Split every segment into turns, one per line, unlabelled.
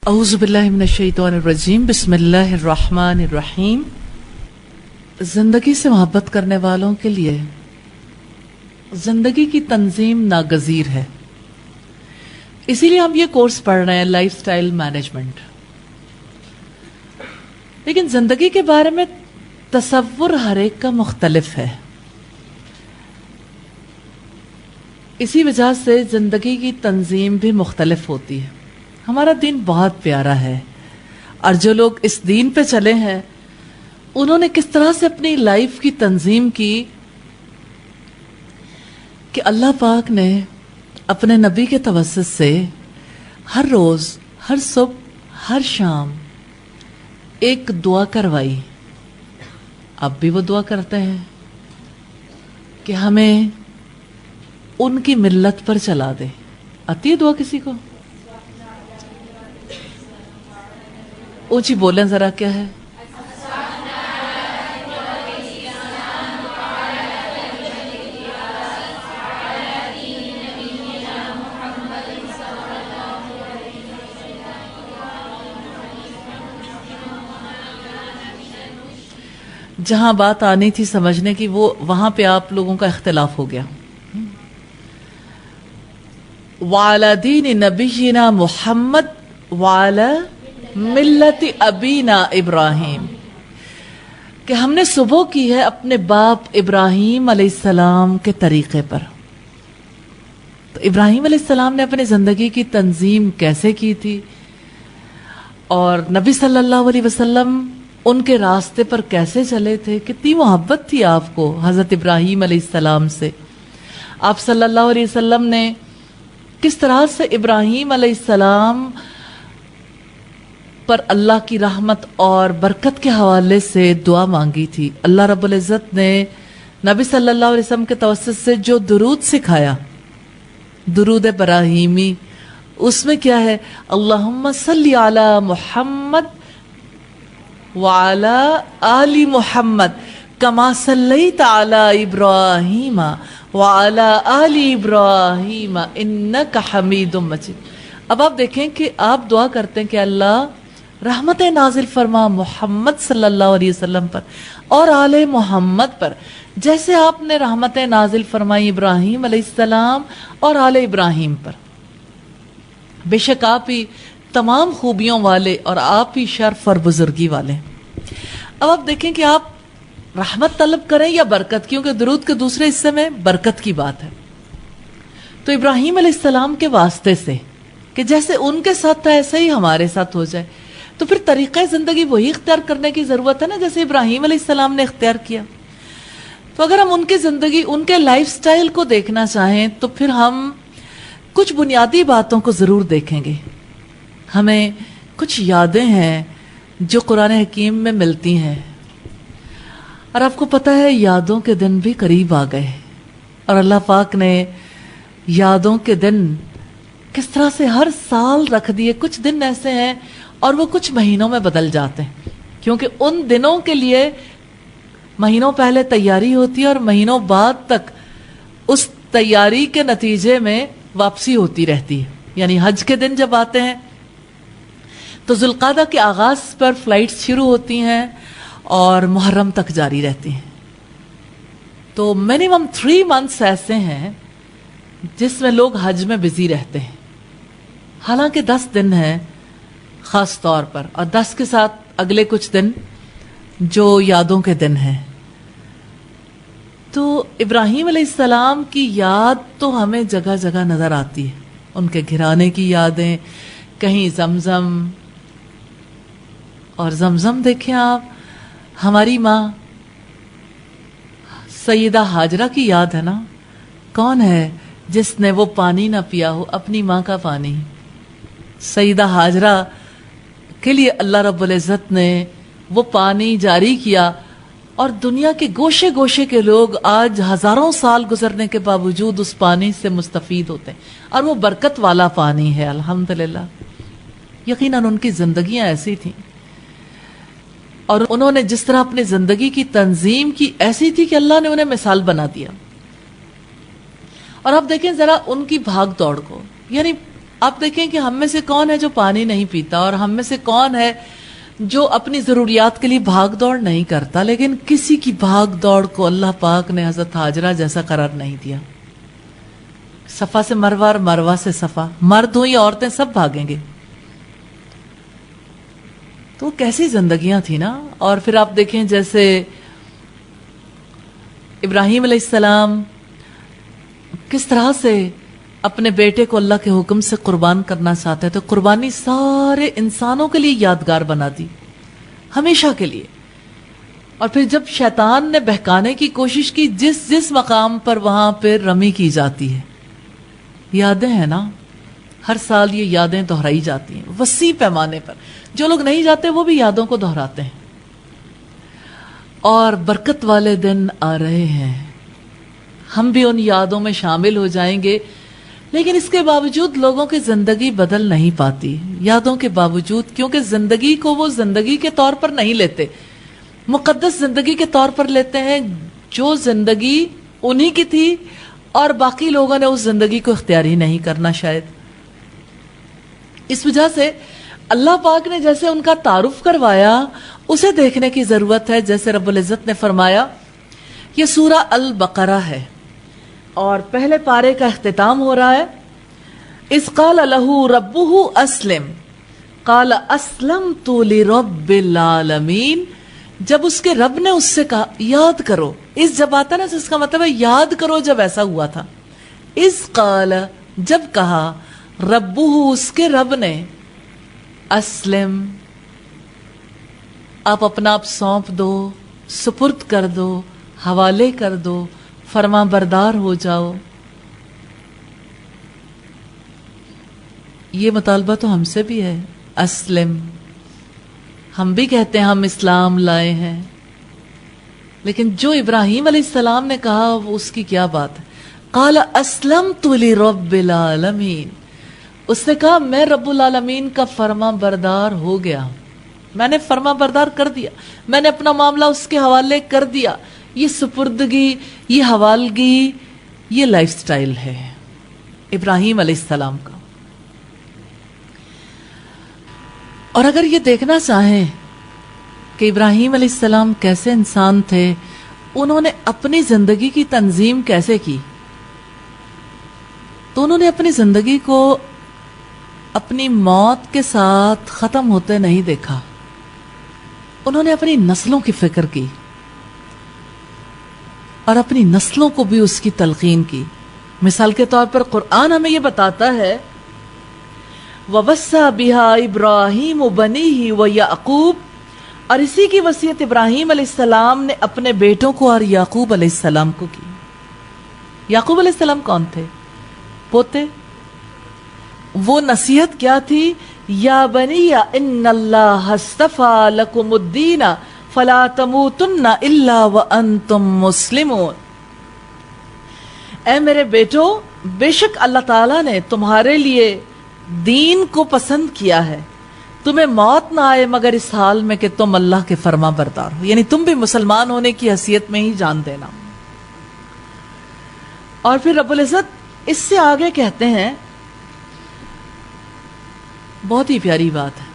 اعوذ باللہ من الشیطان الرجیم، بسم اللہ الرحمن الرحیم۔ زندگی سے محبت کرنے والوں کے لیے زندگی کی تنظیم ناگزیر ہے، اسی لیے ہم یہ کورس پڑھ رہے ہیں، لائف سٹائل مینجمنٹ۔ لیکن زندگی کے بارے میں تصور ہر ایک کا مختلف ہے، اسی وجہ سے زندگی کی تنظیم بھی مختلف ہوتی ہے۔ ہمارا دین بہت پیارا ہے، اور جو لوگ اس دین پہ چلے ہیں انہوں نے کس طرح سے اپنی لائف کی تنظیم کی کہ اللہ پاک نے اپنے نبی کے توسط سے ہر روز، ہر صبح، ہر شام ایک دعا کروائی۔ اب بھی وہ دعا کرتے ہیں کہ ہمیں ان کی ملت پر چلا دے۔ آتی ہے دعا کسی کو؟ اونچی بولیں ذرا، کیا ہے؟ جہاں بات آنی تھی سمجھنے کی، وہ وہاں پہ آپ لوگوں کا اختلاف ہو گیا۔ وَعَلَى دِينِ نَبِيِّنَا مُحَمَّدٍ وَعَلَى ملت ابینا ابراہیم، کہ ہم نے صبح کی ہے اپنے باپ ابراہیم علیہ السلام کے طریقے پر۔ تو ابراہیم علیہ السلام نے اپنی زندگی کی تنظیم کیسے کی تھی، اور نبی صلی اللہ علیہ وسلم ان کے راستے پر کیسے چلے تھے، کتنی محبت تھی آپ کو حضرت ابراہیم علیہ السلام سے۔ آپ صلی اللہ علیہ وسلم نے کس طرح سے ابراہیم علیہ السلام پر اللہ کی رحمت اور برکت کے حوالے سے دعا مانگی تھی۔ اللہ رب العزت نے نبی صلی اللہ علیہ وسلم کے توسط سے جو درود سکھایا، درود ابراہیمی، اس میں کیا ہے؟ اللہم صلی علی محمد وعلی آل محمد کما صلیت علی ابراہیم وعلی آل ابراہیم انک حمید مجید۔ اب آپ دیکھیں کہ آپ دعا کرتے ہیں کہ اللہ رحمت نازل فرما محمد صلی اللہ علیہ وسلم پر اور آل محمد پر، جیسے آپ نے رحمت نازل فرمائی ابراہیم علیہ السلام اور آل ابراہیم پر۔ بے شک آپ ہی تمام خوبیوں والے اور آپ ہی شرف اور بزرگی والے۔ اب آپ دیکھیں کہ آپ رحمت طلب کریں یا برکت، کیونکہ درود کے دوسرے حصے میں برکت کی بات ہے۔ تو ابراہیم علیہ السلام کے واسطے سے کہ جیسے ان کے ساتھ تھا ایسے ہی ہمارے ساتھ ہو جائے، تو پھر طریقہ زندگی وہی اختیار کرنے کی ضرورت ہے نا، جیسے ابراہیم علیہ السلام نے اختیار کیا۔ تو اگر ہم ان کی زندگی، ان کے لائف سٹائل کو دیکھنا چاہیں تو پھر ہم کچھ بنیادی باتوں کو ضرور دیکھیں گے۔ ہمیں کچھ یادیں ہیں جو قرآن حکیم میں ملتی ہیں، اور آپ کو پتہ ہے یادوں کے دن بھی قریب آ گئے، اور اللہ پاک نے یادوں کے دن کس طرح سے ہر سال رکھ دیے۔ کچھ دن ایسے ہیں اور وہ کچھ مہینوں میں بدل جاتے ہیں، کیونکہ ان دنوں کے لیے مہینوں پہلے تیاری ہوتی ہے اور مہینوں بعد تک اس تیاری کے نتیجے میں واپسی ہوتی رہتی ہے۔ یعنی حج کے دن جب آتے ہیں تو ذوالقعدہ کے آغاز پر فلائٹس شروع ہوتی ہیں اور محرم تک جاری رہتی ہیں۔ تو منیمم 3 months ایسے ہیں جس میں لوگ حج میں بزی رہتے ہیں، حالانکہ 10 دن ہیں خاص طور پر، اور 10 کے ساتھ اگلے کچھ دن جو یادوں کے دن ہیں۔ تو ابراہیم علیہ السلام کی یاد تو ہمیں جگہ جگہ نظر آتی ہے، ان کے گھرانے کی یادیں، کہیں زمزم، اور زمزم دیکھیں آپ، ہماری ماں سیدہ ہاجرہ کی یاد ہے نا۔ کون ہے جس نے وہ پانی نہ پیا ہو، اپنی ماں کا پانی؟ سیدہ ہاجرہ کے لیے اللہ رب العزت نے وہ پانی جاری کیا، اور دنیا کے گوشے گوشے کے لوگ آج ہزاروں سال گزرنے کے باوجود اس پانی سے مستفید ہوتے ہیں، اور وہ برکت والا پانی ہے الحمدللہ۔ یقیناً ان کی زندگیاں ایسی تھیں، اور انہوں نے جس طرح اپنی زندگی کی تنظیم کی ایسی تھی کہ اللہ نے انہیں مثال بنا دیا۔ اور آپ دیکھیں ذرا ان کی بھاگ دوڑ کو، یعنی آپ دیکھیں کہ ہم میں سے کون ہے جو پانی نہیں پیتا، اور ہم میں سے کون ہے جو اپنی ضروریات کے لیے بھاگ دوڑ نہیں کرتا، لیکن کسی کی بھاگ دوڑ کو اللہ پاک نے حضرت ہاجرہ جیسا قرار نہیں دیا۔ صفا سے مروہ اور مروہ سے صفا، مرد ہوں یا عورتیں سب بھاگیں گے۔ تو کیسی زندگیاں تھیں نا۔ اور پھر آپ دیکھیں جیسے ابراہیم علیہ السلام کس طرح سے اپنے بیٹے کو اللہ کے حکم سے قربان کرنا چاہتے تھے، قربانی سارے انسانوں کے لیے یادگار بنا دی، ہمیشہ کے لیے۔ اور پھر جب شیطان نے بہکانے کی کوشش کی، جس جس مقام پر وہاں پہ رمی کی جاتی ہے، یادیں ہیں نا، ہر سال یہ یادیں دہرائی جاتی ہیں وسیع پیمانے پر۔ جو لوگ نہیں جاتے وہ بھی یادوں کو دہراتے ہیں، اور برکت والے دن آ رہے ہیں، ہم بھی ان یادوں میں شامل ہو جائیں گے۔ لیکن اس کے باوجود لوگوں کی زندگی بدل نہیں پاتی، یادوں کے باوجود، کیونکہ زندگی کو وہ زندگی کے طور پر نہیں لیتے، مقدس زندگی کے طور پر لیتے ہیں، جو زندگی انہی کی تھی اور باقی لوگوں نے اس زندگی کو اختیار ہی نہیں کرنا شاید۔ اس وجہ سے اللہ پاک نے جیسے ان کا تعارف کروایا، اسے دیکھنے کی ضرورت ہے۔ جیسے رب العزت نے فرمایا، یہ سورہ البقرہ ہے اور پہلے پارے کا اختتام ہو رہا ہے۔ اذ قال له ربه اسلم قال اسلمت لرب العالمین، جب اس کے رب نے اس سے کہا، یاد کرو، اس جب آتا نا اس کا مطلب ہے یاد کرو جب ایسا ہوا تھا۔ اذ قال، جب کہا، ربہ، اس کے رب نے، اسلم، آپ اپنا آپ سونپ دو، سپرد کر دو، حوالے کر دو، فرما بردار ہو جاؤ۔ یہ مطالبہ تو ہم سے بھی ہے، اسلم۔ ہم بھی کہتے ہیں ہم اسلام لائے ہیں، لیکن جو ابراہیم علیہ السلام نے کہا وہ اس کی کیا بات ہے؟ قال اسلمت لرب العالمین، اس نے کہا میں رب العالمین کا فرما بردار ہو گیا، میں نے فرما بردار کر دیا، میں نے اپنا معاملہ اس کے حوالے کر دیا۔ یہ سپردگی، یہ حوالگی، یہ لائف سٹائل ہے ابراہیم علیہ السلام کا۔ اور اگر یہ دیکھنا چاہیں کہ ابراہیم علیہ السلام کیسے انسان تھے، انہوں نے اپنی زندگی کی تنظیم کیسے کی، تو انہوں نے اپنی زندگی کو اپنی موت کے ساتھ ختم ہوتے نہیں دیکھا، انہوں نے اپنی نسلوں کی فکر کی اور اپنی نسلوں کو بھی اس کی تلقین کی۔ مثال کے طور پر قرآن ہمیں یہ بتاتا ہے، وَوَصَّى بِهَا إِبْرَاهِيمُ بَنِيهِ وَيَعْقُوبُ، اور اسی کی وصیت ابراہیم علیہ السلام نے اپنے بیٹوں کو اور یعقوب علیہ السلام کو کی۔ یعقوب علیہ السلام کون تھے؟ پوتے۔ وہ نصیحت کیا تھی؟ یا بنی ان اللہ اصطفیٰ لکم الدین فلا تموتن الا وانتم مسلمون، اے میرے بیٹو، بے شک اللہ تعالیٰ نے تمہارے لیے دین کو پسند کیا ہے، تمہیں موت نہ آئے مگر اس حال میں کہ تم اللہ کے فرما بردار ہو، یعنی تم بھی مسلمان ہونے کی حیثیت میں ہی جان دینا۔ اور پھر رب العزت اس سے آگے کہتے ہیں، بہت ہی پیاری بات ہے،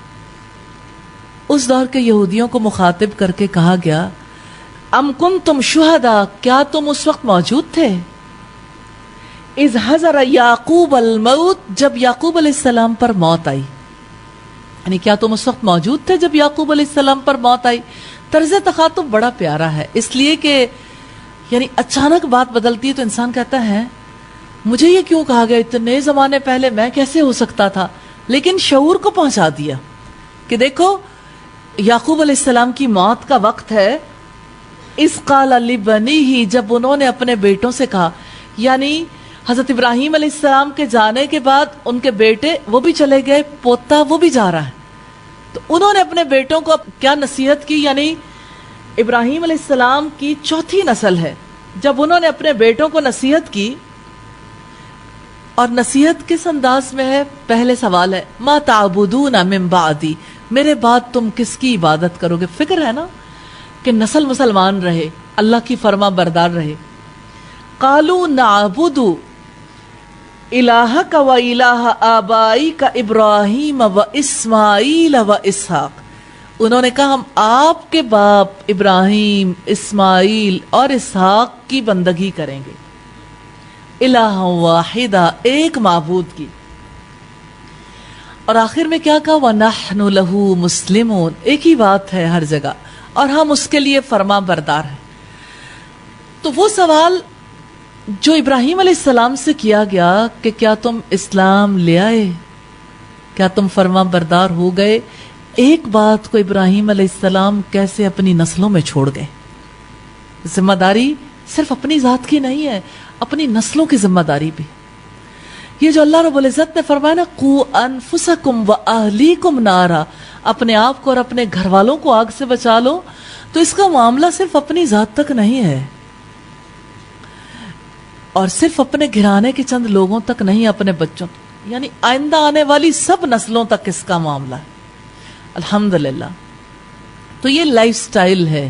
اس دور کے یہودیوں کو مخاطب کر کے کہا گیا، ام کنتم شہداء، کیا تم اس وقت موجود تھے، اذ حضر یعقوب الموت، جب یعقوب علیہ السلام پر موت آئی، یعنی کیا تم اس وقت موجود تھے جب یعقوب علیہ السلام پر موت آئی؟ طرز تخاطب بڑا پیارا ہے، اس لیے کہ یعنی اچانک بات بدلتی ہے تو انسان کہتا ہے مجھے یہ کیوں کہا گیا، اتنے زمانے پہلے میں کیسے ہو سکتا تھا، لیکن شعور کو پہنچا دیا کہ دیکھو یعقوب علیہ السلام کی موت کا وقت ہے، اذ قال لبنیہ، جب انہوں نے اپنے بیٹوں سے کہا، یعنی حضرت ابراہیم علیہ السلام کے جانے کے بعد ان کے بیٹے وہ بھی چلے گئے، پوتا وہ بھی جا رہا ہے، تو انہوں نے اپنے بیٹوں کو کیا نصیحت کی، یعنی ابراہیم علیہ السلام کی چوتھی نسل ہے، جب انہوں نے اپنے بیٹوں کو نصیحت کی، اور نصیحت کس انداز میں ہے؟ پہلے سوال ہے، ما تعبدون من بعدی، میرے بعد تم کس کی عبادت کرو گے؟ فکر ہے نا کہ نسل مسلمان رہے، اللہ کی فرما بردار رہے۔ قالوا نعبد، الہک و الہ آبائک ابراہیم و اسماعیل و اسحاق. انہوں نے کہا ہم آپ کے باپ ابراہیم، اسماعیل اور اسحاق کی بندگی کریں گے. الہ واحدہ، ایک معبود کی. اور آخر میں کیا کہا؟ وَنَحْنُ لَهُ مُسْلِمُونَ. ایک ہی بات ہے ہر جگہ اور ہم اس کے لیے فرما بردار ہیں. تو وہ سوال جو ابراہیم علیہ السلام سے کیا گیا کہ کیا تم اسلام لے آئے، کیا تم فرما بردار ہو گئے، ایک بات کو ابراہیم علیہ السلام کیسے اپنی نسلوں میں چھوڑ گئے. ذمہ داری صرف اپنی ذات کی نہیں ہے، اپنی نسلوں کی ذمہ داری بھی. یہ جو اللہ رب العزت نے فرمایا نا قُوا أَنفُسَكُمْ وَأَهْلِيكُمْ نَارًا، اپنے آپ کو اور اپنے گھر والوں کو آگ سے بچا لو، تو اس کا معاملہ صرف اپنی ذات تک نہیں ہے اور صرف اپنے گھرانے کے چند لوگوں تک نہیں، اپنے بچوں تک، یعنی آئندہ آنے والی سب نسلوں تک اس کا معاملہ ہے. الحمدللہ. تو یہ لائف سٹائل ہے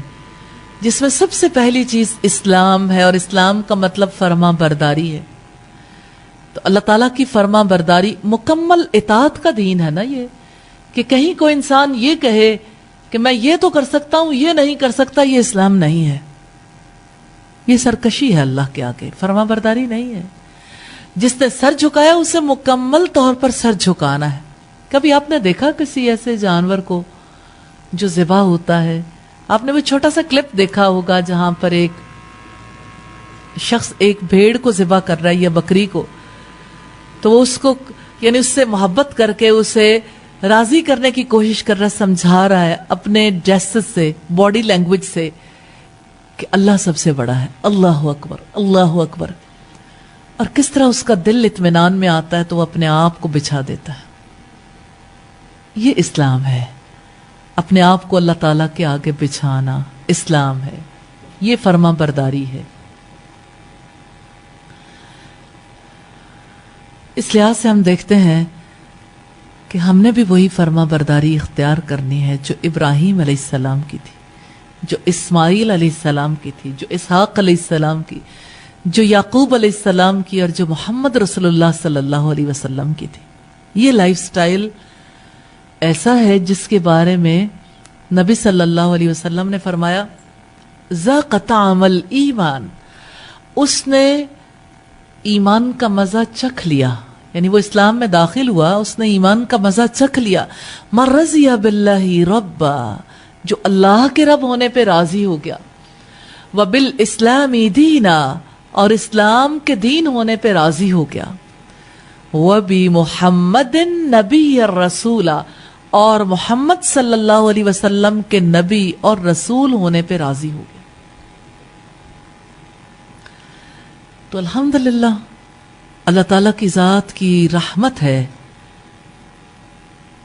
جس میں سب سے پہلی چیز اسلام ہے، اور اسلام کا مطلب فرما برداری ہے. تو اللہ تعالیٰ کی فرما برداری، مکمل اطاعت کا دین ہے نا یہ، کہ کہیں کوئی انسان یہ کہے کہ میں یہ تو کر سکتا ہوں یہ نہیں کر سکتا، یہ اسلام نہیں ہے. یہ سرکشی ہے اللہ کے آگے، فرما برداری نہیں ہے. جس نے سر جھکایا اسے مکمل طور پر سر جھکانا ہے. کبھی آپ نے دیکھا کسی ایسے جانور کو جو ذبح ہوتا ہے؟ آپ نے وہ چھوٹا سا کلپ دیکھا ہوگا جہاں پر ایک شخص ایک بھیڑ کو ذبح کر رہا ہے یا بکری کو، تو وہ اس کو یعنی اس سے محبت کر کے اسے راضی کرنے کی کوشش کر رہا ہے، سمجھا رہا ہے اپنے جیسس سے، باڈی لینگویج سے کہ اللہ سب سے بڑا ہے، اللہ اکبر اللہ اکبر. اور کس طرح اس کا دل اطمینان میں آتا ہے تو وہ اپنے آپ کو بچھا دیتا ہے. یہ اسلام ہے، اپنے آپ کو اللہ تعالیٰ کے آگے بچھانا اسلام ہے. یہ فرما برداری ہے. اس لحاظ سے ہم دیکھتے ہیں کہ ہم نے بھی وہی فرما برداری اختیار کرنی ہے جو ابراہیم علیہ السلام کی تھی، جو اسماعیل علیہ السلام کی تھی، جو اسحاق علیہ السلام کی، جو یعقوب علیہ السلام کی، اور جو محمد رسول اللہ صلی اللہ علیہ وسلم کی تھی. یہ لائف سٹائل ایسا ہے جس کے بارے میں نبی صلی اللہ علیہ وسلم نے فرمایا ذاق طعم الایمان، اس نے ایمان کا مزہ چکھ لیا، یعنی وہ اسلام میں داخل ہوا، اس نے ایمان کا مزہ چکھ لیا. من رضی باللہ ربا، جو اللہ کے رب ہونے پہ راضی ہو گیا، وبالاسلام دینا، اور اسلام کے دین ہونے پہ راضی ہو گیا، وبمحمد نبی الرسول، اور محمد صلی اللہ علیہ وسلم کے نبی اور رسول ہونے پہ راضی ہو گیا. تو الحمدللہ اللہ تعالیٰ کی ذات کی رحمت ہے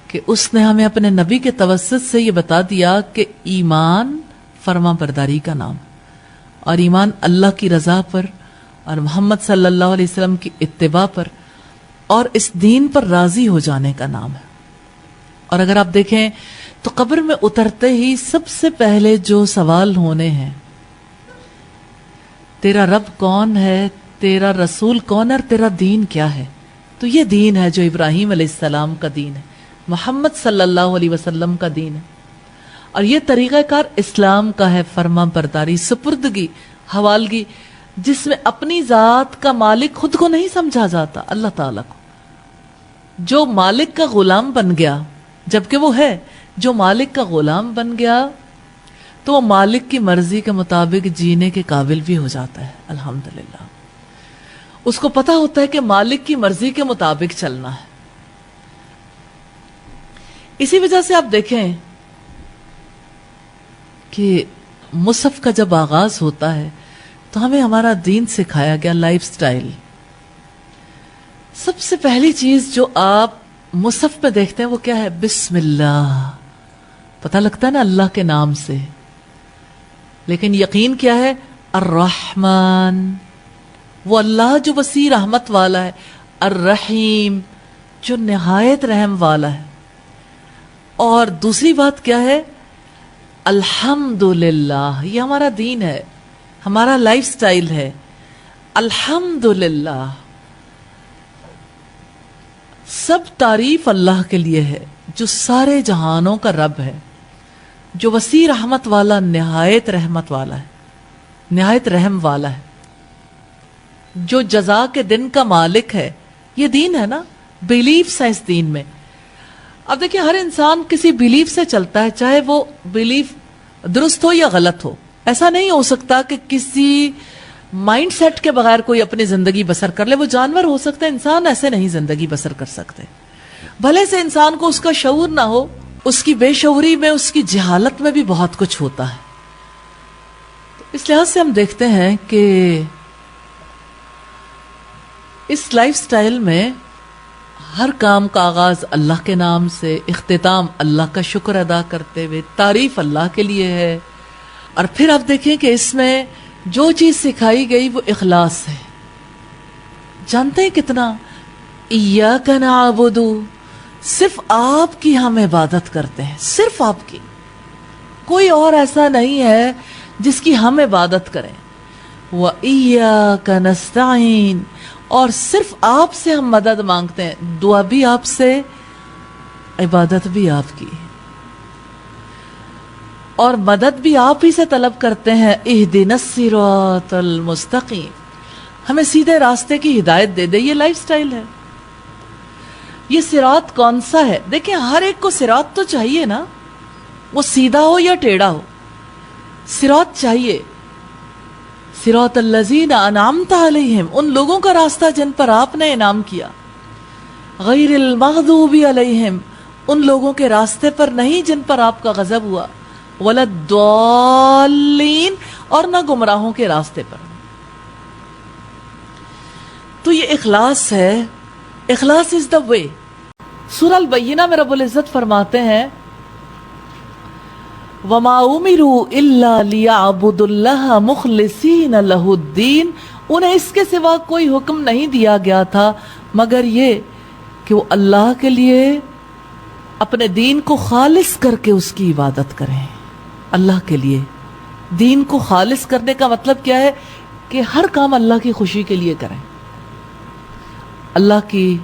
کہ اس نے ہمیں اپنے نبی کے توسط سے یہ بتا دیا کہ ایمان فرما برداری کا نام، اور ایمان اللہ کی رضا پر اور محمد صلی اللہ علیہ وسلم کی اتباع پر اور اس دین پر راضی ہو جانے کا نام ہے. اور اگر آپ دیکھیں تو قبر میں اترتے ہی سب سے پہلے جو سوال ہونے ہیں، تیرا رب کون ہے، تیرا رسول کون ہے، اور تیرا دین کیا ہے. تو یہ دین ہے جو ابراہیم علیہ السلام کا دین ہے، محمد صلی اللہ علیہ وسلم کا دین ہے. اور یہ طریقہ کار اسلام کا ہے، فرما برداری، سپردگی، حوالگی، جس میں اپنی ذات کا مالک خود کو نہیں سمجھا جاتا، اللہ تعالیٰ کو. جو مالک کا غلام بن گیا، جبکہ وہ ہے، جو مالک کا غلام بن گیا تو وہ مالک کی مرضی کے مطابق جینے کے قابل بھی ہو جاتا ہے. الحمدللہ اس کو پتا ہوتا ہے کہ مالک کی مرضی کے مطابق چلنا ہے. اسی وجہ سے آپ دیکھیں کہ مصحف کا جب آغاز ہوتا ہے تو ہمیں ہمارا دین سکھایا گیا، لائف سٹائل. سب سے پہلی چیز جو آپ مصحف پہ دیکھتے ہیں وہ کیا ہے؟ بسم اللہ. پتہ لگتا ہے نا اللہ کے نام سے، لیکن یقین کیا ہے؟ الرحمن، وہ اللہ جو وسیع رحمت والا ہے، الرحیم جو نہایت رحم والا ہے. اور دوسری بات کیا ہے؟ الحمدللہ. یہ ہمارا دین ہے، ہمارا لائف سٹائل ہے. الحمدللہ سب تعریف اللہ کے لیے ہے جو سارے جہانوں کا رب ہے، جو وسیع رحمت والا، نہایت رحمت والا ہے، نہایت رحم والا ہے، جو جزا کے دن کا مالک ہے۔ یہ دین ہے نا، بیلیف ہے اس دین میں۔ اب دیکھیں، ہر انسان کسی بیلیف سے چلتا ہے، چاہے وہ بیلیف درست ہو یا غلط ہو۔ ایسا نہیں ہو سکتا کہ کسی مائنڈ سیٹ کے بغیر کوئی اپنی زندگی بسر کر لے۔ وہ جانور ہو سکتے ہیں، انسان ایسے نہیں زندگی بسر کر سکتے۔ بھلے سے انسان کو اس کا شعور نہ ہو، اس کی بے شعوری میں، اس کی جہالت میں بھی بہت کچھ ہوتا ہے۔ تو اس لحاظ سے ہم دیکھتے ہیں کہ اس لائف سٹائل میں ہر کام کا آغاز اللہ کے نام سے، اختتام اللہ کا شکر ادا کرتے ہوئے، تعریف اللہ کے لیے ہے۔ اور پھر آپ دیکھیں کہ اس میں جو چیز سکھائی گئی وہ اخلاص ہے۔ جانتے ہیں کتنا؟ ایاک نعبد، صرف آپ کی ہم عبادت کرتے ہیں، صرف آپ کی، کوئی اور ایسا نہیں ہے جس کی ہم عبادت کریں۔ وَإِيَّاكَ نَسْتَعِينُ، اور صرف آپ سے ہم مدد مانگتے ہیں، دعا بھی آپ سے، عبادت بھی آپ کی، اور مدد بھی آپ ہی سے طلب کرتے ہیں۔ اہدنا الصراط المستقیم، ہمیں سیدھے راستے کی ہدایت دے دے۔ یہ لائف سٹائل ہے۔ یہ صراط کون سا ہے؟ دیکھیں، ہر ایک کو صراط تو چاہیے نا، وہ سیدھا ہو یا ٹیڑھا ہو، صراط چاہیے۔ صراط الذین انعمت علیہم، ان لوگوں کا راستہ جن پر آپ نے انعام کیا۔ غیر المغضوب علیہم، ان لوگوں کے راستے پر نہیں جن پر آپ کا غضب ہوا۔ ولا الضالین، اور نہ گمراہوں کے راستے پر۔ تو یہ اخلاص ہے، اخلاص از دا وے۔ سورہ البینہ میں رب العزت فرماتے ہیں وَمَا أُمِرُوا إِلَّا لِيَعْبُدُوا اللَّهَ مُخْلِصِينَ لَهُ الدِّينَ، انہیں اس کے سوا کوئی حکم نہیں دیا گیا تھا مگر یہ کہ وہ اللہ کے لیے اپنے دین کو خالص کر کے اس کی عبادت کریں۔ اللہ کے لیے دین کو خالص کرنے کا مطلب کیا ہے؟ کہ ہر کام اللہ کی خوشی کے لیے کریں، اللہ کی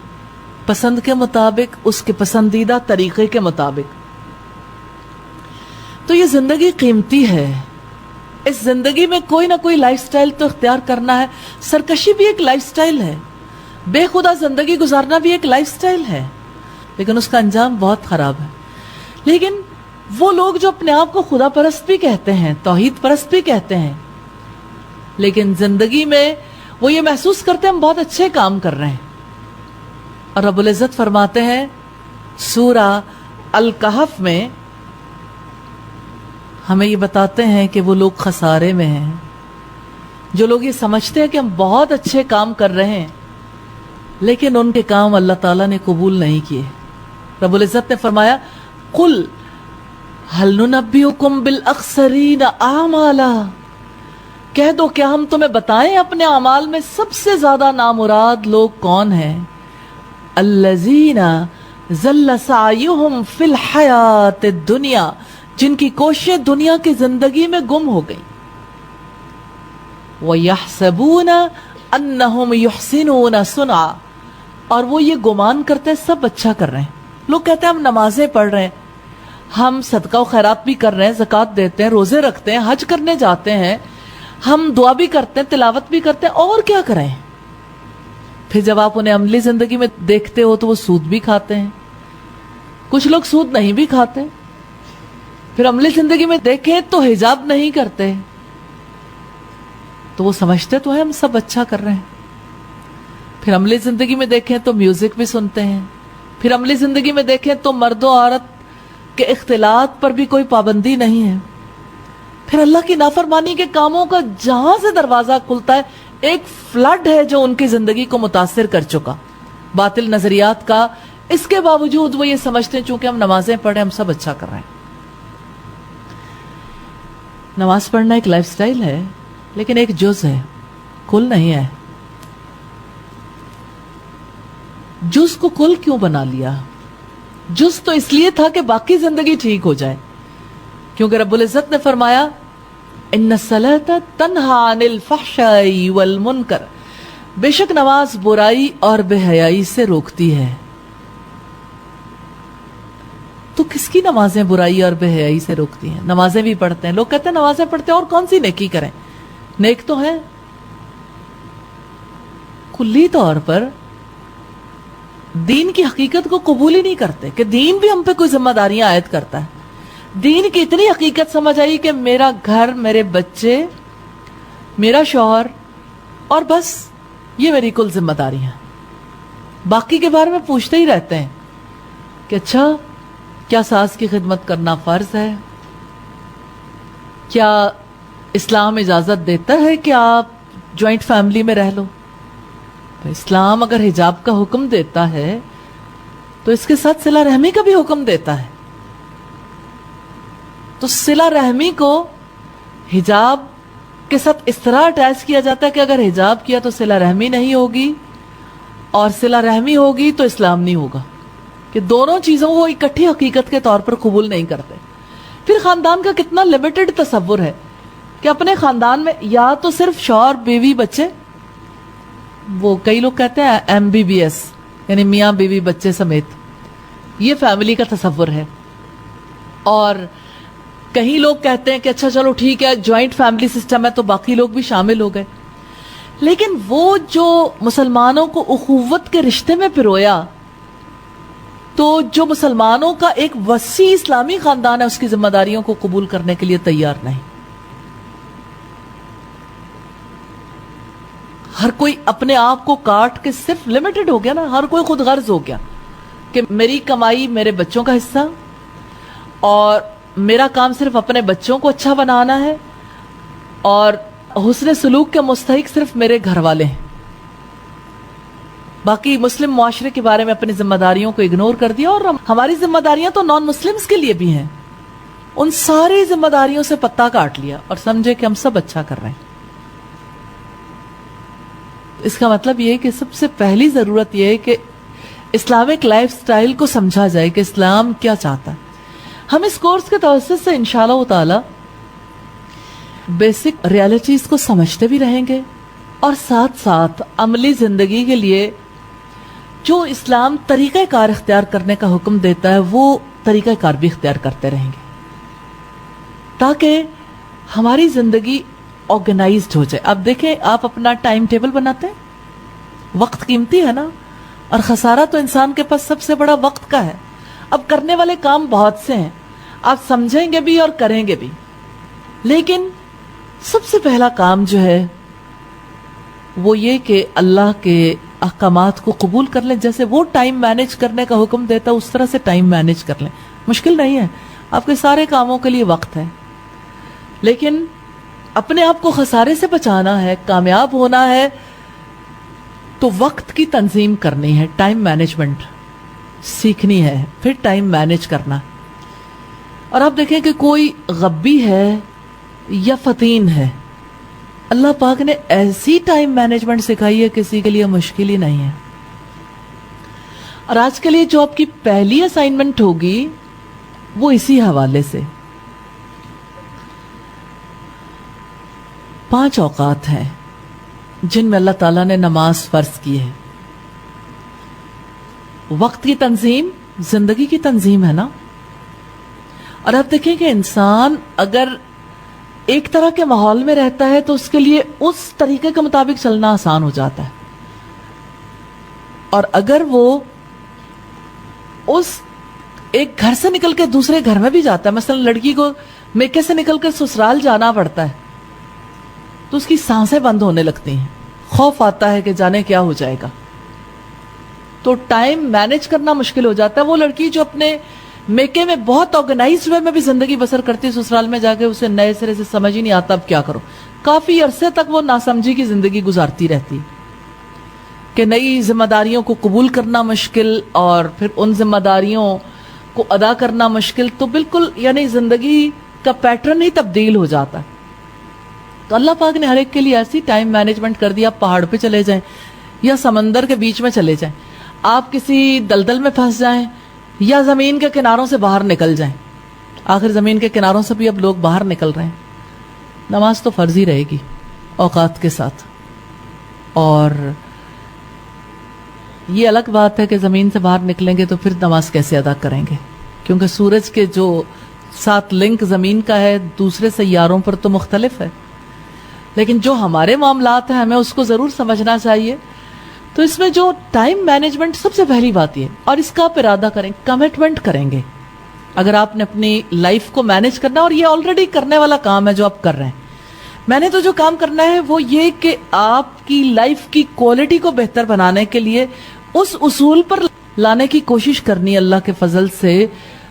پسند کے مطابق، اس کے پسندیدہ طریقے کے مطابق۔ تو یہ زندگی قیمتی ہے، اس زندگی میں کوئی نہ کوئی لائف سٹائل تو اختیار کرنا ہے۔ سرکشی بھی ایک لائف سٹائل ہے، بے خدا زندگی گزارنا بھی ایک لائف سٹائل ہے، لیکن اس کا انجام بہت خراب ہے۔ لیکن وہ لوگ جو اپنے آپ کو خدا پرست بھی کہتے ہیں، توحید پرست بھی کہتے ہیں، لیکن زندگی میں وہ یہ محسوس کرتے ہیں ہم بہت اچھے کام کر رہے ہیں۔ اور رب العزت فرماتے ہیں سورہ الکہف میں، ہمیں یہ بتاتے ہیں کہ وہ لوگ خسارے میں ہیں جو لوگ یہ سمجھتے ہیں کہ ہم بہت اچھے کام کر رہے ہیں لیکن ان کے کام اللہ تعالیٰ نے قبول نہیں کیے۔ رب العزت نے فرمایا قُلْ هَلْ نُنَبِّئُكُمْ بِالْأَخْسَرِينَ أَعْمَالًا، کہہ دو کیا ہم تمہیں بتائیں اپنے اعمال میں سب سے زیادہ نامراد لوگ کون ہیں؟ الَّذِينَ ضَلَّ سَعْيُهُمْ فِي الْحَيَاةِ الدُّنْيَا، جن کی کوششیں دنیا کی زندگی میں گم ہو گئی۔ وَيَحْسَبُونَ أَنَّهُمْ يُحْسِنُونَ صُنْعًا، اور وہ یہ گمان کرتے سب اچھا کر رہے ہیں۔ لوگ کہتے ہیں ہم نمازیں پڑھ رہے ہیں، ہم صدقہ و خیرات بھی کر رہے ہیں، زکوٰۃ دیتے ہیں، روزے رکھتے ہیں، حج کرنے جاتے ہیں، ہم دعا بھی کرتے ہیں، تلاوت بھی کرتے ہیں، اور کیا کریں؟ پھر جب آپ انہیں عملی زندگی میں دیکھتے ہو تو وہ سود بھی کھاتے ہیں، کچھ لوگ سود نہیں بھی کھاتے، پھر عملی زندگی میں دیکھیں تو حجاب نہیں کرتے، تو وہ سمجھتے تو ہیں ہم سب اچھا کر رہے ہیں۔ پھر عملی زندگی میں دیکھیں تو میوزک بھی سنتے ہیں، پھر عملی زندگی میں دیکھیں تو مرد و عورت کے اختلاط پر بھی کوئی پابندی نہیں ہے۔ پھر اللہ کی نافرمانی کے کاموں کا جہاں سے دروازہ کھلتا ہے ایک فلڈ ہے جو ان کی زندگی کو متاثر کر چکا، باطل نظریات کا۔ اس کے باوجود وہ یہ سمجھتے ہیں چونکہ ہم نمازیں پڑھیں ہم سب اچھا کر رہے ہیں۔ نماز پڑھنا ایک لائف سٹائل ہے لیکن ایک جز ہے، کل نہیں ہے۔ جز کو کل کیوں بنا لیا؟ جز تو اس لیے تھا کہ باقی زندگی ٹھیک ہو جائے، کیونکہ رب العزت نے فرمایا ان الصلاۃ تنہی عن الفحشاء والمنکر، بے شک نماز برائی اور بے حیائی سے روکتی ہے۔ تو کس کی نمازیں برائی اور بے حیائی سے روکتی ہیں؟ نمازیں بھی پڑھتے ہیں، لوگ کہتے ہیں نمازیں پڑھتے ہیں اور کون سی نیکی کریں، نیک تو ہیں. کلی طور پر دین کی حقیقت کو قبول ہی نہیں کرتے کہ دین بھی ہم پہ کوئی ذمہ داریاں عائد کرتا ہے. دین کی اتنی حقیقت سمجھ آئی کہ میرا گھر، میرے بچے، میرا شوہر، اور بس یہ میری کل ذمہ داری ہیں. باقی کے بارے میں پوچھتے ہی رہتے ہیں کہ اچھا کیا ساس کی خدمت کرنا فرض ہے؟ کیا اسلام اجازت دیتا ہے کہ آپ جوائنٹ فیملی میں رہ لو؟ اسلام اگر حجاب کا حکم دیتا ہے تو اس کے ساتھ صلہ رحمی کا بھی حکم دیتا ہے. تو صلہ رحمی کو حجاب کے ساتھ اس طرح اٹیچ کیا جاتا ہے کہ اگر حجاب کیا تو صلہ رحمی نہیں ہوگی، اور صلہ رحمی ہوگی تو اسلام نہیں ہوگا، کہ دونوں چیزوں کو اکٹھی حقیقت کے طور پر قبول نہیں کرتے. پھر خاندان کا کتنا لمیٹڈ تصور ہے کہ اپنے خاندان میں یا تو صرف شوہر، بیوی، بچے، وہ کئی لوگ کہتے ہیں MBBS یعنی میاں بیوی بچے سمیت، یہ فیملی کا تصور ہے. اور کہیں لوگ کہتے ہیں کہ اچھا چلو ٹھیک ہے جوائنٹ فیملی سسٹم ہے تو باقی لوگ بھی شامل ہو گئے. لیکن وہ جو مسلمانوں کو اخوت کے رشتے میں پرویا، تو جو مسلمانوں کا ایک وسیع اسلامی خاندان ہے اس کی ذمہ داریوں کو قبول کرنے کے لیے تیار نہیں. ہر کوئی اپنے آپ کو کاٹ کے صرف لمیٹڈ ہو گیا نا، ہر کوئی خود غرض ہو گیا کہ میری کمائی میرے بچوں کا حصہ، اور میرا کام صرف اپنے بچوں کو اچھا بنانا ہے، اور حسن سلوک کے مستحق صرف میرے گھر والے ہیں. باقی مسلم معاشرے کے بارے میں اپنی ذمہ داریوں کو اگنور کر دیا. اور ہماری ذمہ داریاں تو نان مسلمز کے لیے بھی ہیں، ان ساری ذمہ داریوں سے پتہ کاٹ لیا اور سمجھے کہ ہم سب اچھا کر رہے ہیں. اس کا مطلب یہ ہے کہ سب سے پہلی ضرورت یہ ہے کہ اسلامک لائف سٹائل کو سمجھا جائے کہ اسلام کیا چاہتا ہے. ہم اس کورس کے توسط سے انشاءاللہ تعالی بیسک ریالٹیز کو سمجھتے بھی رہیں گے، اور ساتھ ساتھ عملی زندگی کے لیے جو اسلام طریقہ کار اختیار کرنے کا حکم دیتا ہے وہ طریقہ کار بھی اختیار کرتے رہیں گے، تاکہ ہماری زندگی آرگنائزڈ ہو جائے. اب دیکھیں، آپ اپنا ٹائم ٹیبل بناتے ہیں، وقت قیمتی ہے نا، اور خسارہ تو انسان کے پاس سب سے بڑا وقت کا ہے. اب کرنے والے کام بہت سے ہیں، آپ سمجھیں گے بھی اور کریں گے بھی، لیکن سب سے پہلا کام جو ہے وہ یہ کہ اللہ کے احکامات کو قبول کر لیں. جیسے وہ ٹائم مینیج کرنے کا حکم دیتا ہے اس طرح سے ٹائم مینیج کر لیں. مشکل نہیں ہے، آپ کے سارے کاموں کے لیے وقت ہے، لیکن اپنے آپ کو خسارے سے بچانا ہے، کامیاب ہونا ہے، تو وقت کی تنظیم کرنی ہے، ٹائم مینجمنٹ سیکھنی ہے، پھر ٹائم مینیج کرنا. اور آپ دیکھیں کہ کوئی غبی ہے یا فتین ہے، اللہ پاک نے ایسی ٹائم مینجمنٹ سکھائی ہے کسی کے لیے مشکل ہی نہیں ہے. اور آج کے لیے جو آپ کی پہلی اسائنمنٹ ہوگی وہ اسی حوالے سے 5 اوقات ہیں جن میں اللہ تعالیٰ نے نماز فرض کی ہے. وقت کی تنظیم زندگی کی تنظیم ہے نا. اور آپ دیکھیں کہ انسان اگر ایک طرح کے ماحول میں رہتا ہے تو اس کے لیے اس طریقے کے مطابق چلنا آسان ہو جاتا ہے، اور اگر وہ اس ایک گھر سے نکل کے دوسرے گھر میں بھی جاتا ہے، مثلا لڑکی کو میکے سے نکل کے سسرال جانا پڑتا ہے تو اس کی سانسیں بند ہونے لگتی ہیں، خوف آتا ہے کہ جانے کیا ہو جائے گا، تو ٹائم مینیج کرنا مشکل ہو جاتا ہے. وہ لڑکی جو اپنے میکے میں بہت آرگنائزڈ وے میں بھی زندگی بسر کرتی، سسرال میں جا کے اسے نئے سرے سے سمجھ ہی نہیں آتا اب کیا کرو. کافی عرصے تک وہ ناسمجھی کی زندگی گزارتی رہتی کہ نئی ذمہ داریوں کو قبول کرنا مشکل اور پھر ان ذمہ داریوں کو ادا کرنا مشکل. تو بالکل یعنی زندگی کا پیٹرن ہی تبدیل ہو جاتا. تو اللہ پاک نے ہر ایک کے لیے ایسی ٹائم مینجمنٹ کر دیا. آپ پہاڑ پہ چلے جائیں یا سمندر کے بیچ میں چلے جائیں، آپ کسی دلدل میں پھنس جائیں یا زمین کے کناروں سے باہر نکل جائیں. آخر زمین کے کناروں سے بھی اب لوگ باہر نکل رہے ہیں. نماز تو فرض ہی رہے گی اوقات کے ساتھ. اور یہ الگ بات ہے کہ زمین سے باہر نکلیں گے تو پھر نماز کیسے ادا کریں گے، کیونکہ سورج کے جو ساتھ لنک زمین کا ہے دوسرے سیاروں پر تو مختلف ہے، لیکن جو ہمارے معاملات ہیں ہمیں اس کو ضرور سمجھنا چاہیے. تو اس میں جو ٹائم مینجمنٹ سب سے پہلی بات یہ، اور اس کا آپ ارادہ کریں، کمٹمنٹ کریں گے. اگر آپ نے اپنی لائف کو مینج کرنا، اور یہ آلریڈی کرنے والا کام ہے جو آپ کر رہے ہیں، میں نے تو جو کام کرنا ہے وہ یہ کہ آپ کی لائف کی کوالٹی کو بہتر بنانے کے لیے اس اصول پر لانے کی کوشش کرنی اللہ کے فضل سے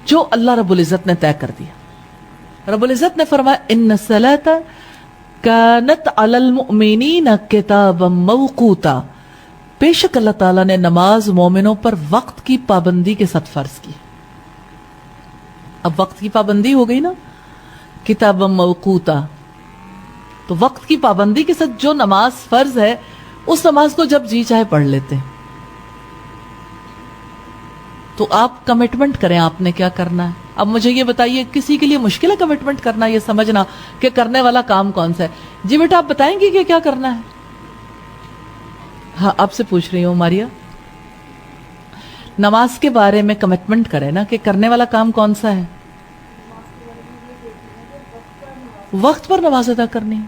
جو اللہ رب العزت نے طے کر دیا. رب العزت نے فرمایا ان الصلاۃ کانت علی المؤمنین کتابا موقوتا، بے شک اللہ تعالیٰ نے نماز مومنوں پر وقت کی پابندی کے ساتھ فرض کی. اب وقت کی پابندی ہو گئی نا، کتابا موقوتا، تو وقت کی پابندی کے ساتھ جو نماز فرض ہے اس نماز کو جب جی چاہے پڑھ لیتے ہیں. تو آپ کمٹمنٹ کریں آپ نے کیا کرنا ہے. اب مجھے یہ بتائیے، کسی کے لیے مشکل ہے کمٹمنٹ کرنا، یہ سمجھنا کہ کرنے والا کام کون سا ہے؟ جی بیٹا آپ بتائیں گی کہ کیا کرنا ہے؟ ہاں آپ سے پوچھ رہی ہوں ماریا، نماز کے بارے میں کمٹمنٹ کریں نا کہ کرنے والا کام کون سا ہے؟ وقت پر نماز ادا کرنی.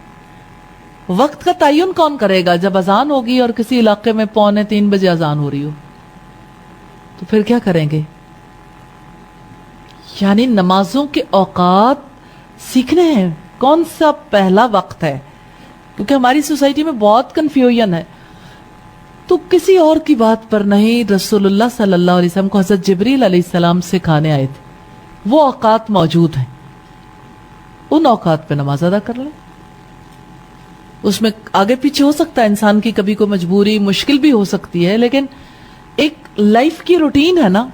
وقت کا تعین کون کرے گا؟ جب اذان ہوگی اور کسی علاقے میں 2:45 بجے اذان ہو رہی ہو تو پھر کیا کریں گے؟ یعنی نمازوں کے اوقات سیکھنے ہیں کون سا پہلا وقت ہے، کیونکہ ہماری سوسائٹی میں بہت کنفیوژن ہے. تو کسی اور کی بات پر نہیں، رسول اللہ صلی اللہ علیہ وسلم کو حضرت جبریل علیہ السلام سکھانے آئے تھے، وہ اوقات موجود ہیں، ان اوقات پہ نماز ادا کر لیں. اس میں آگے پیچھے ہو سکتا ہے انسان کی، کبھی کوئی مجبوری مشکل بھی ہو سکتی ہے، لیکن ایک لائف کی روٹین ہے نا،